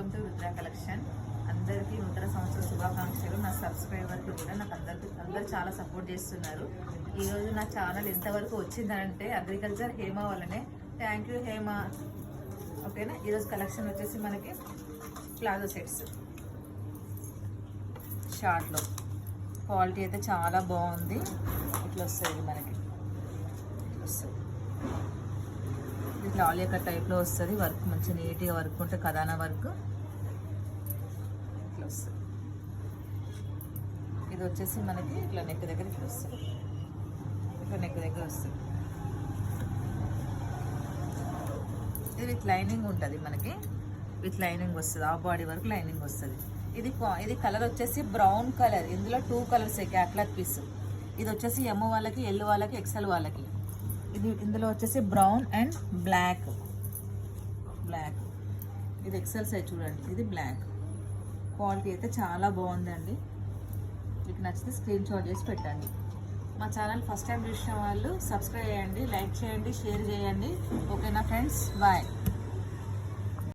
Welcome to Rudra collection. అందరికీ నూతన సంవత్సర శుభాకాంక్షలు. నా సబ్స్క్రైబర్కి కూడా నాకు అందరు చాలా సపోర్ట్ చేస్తున్నారు. ఈరోజు నా ఛానల్ ఎంతవరకు వచ్చిందంటే అగ్రికల్చర్ హేమ వల్లనే. Thank you Hema. ఓకేనా. ఈరోజు కలెక్షన్ వచ్చేసి మనకి ప్లాజో సెట్స్ షార్ట్లో క్వాలిటీ అయితే చాలా బాగుంది. ఇట్లా వస్తుంది మనకి, ఇట్లా వస్తుంది. ఇట్లా ఆలియా కట్ టైప్లో వస్తుంది. వర్క్ మంచిగా నీట్గా వర్క్ ఉంటే కదానా వర్క్ ఇట్లా వస్తుంది. ఇది వచ్చేసి మనకి ఇట్లా నెక్ దగ్గర ఇట్లా వస్తుంది. ఇట్లా నెక్ దగ్గర వస్తుంది. ఇది విత్ లైనింగ్ ఉంటుంది మనకి, విత్ లైనింగ్ వస్తుంది. ఆ బాడీ వరకు లైనింగ్ వస్తుంది. ఇది కలర్ వచ్చేసి బ్రౌన్ కలర్. ఇందులో 2 కలర్స్ క్యాట్లాగ్ పీస్. ఇది వచ్చేసి ఎమ్ వాళ్ళకి, ఎల్ వాళ్ళకి, ఎక్సెల్ వాళ్ళకి. ఇందులో వచ్చేసి బ్రౌన్ అండ్ బ్లాక్. ఇది ఎక్సెల్ సైజ్ చూడండి. ఇది బ్లాక్. క్వాలిటీ అయితే చాలా బాగుందండి. మీకు నచ్చితే స్క్రీన్ షాట్ చేసి పెట్టండి. మా ఛానల్ ఫస్ట్ టైం చూసిన వాళ్ళు సబ్స్క్రైబ్ చేయండి, లైక్ చేయండి, షేర్ చేయండి. ఓకేనా ఫ్రెండ్స్, బాయ్.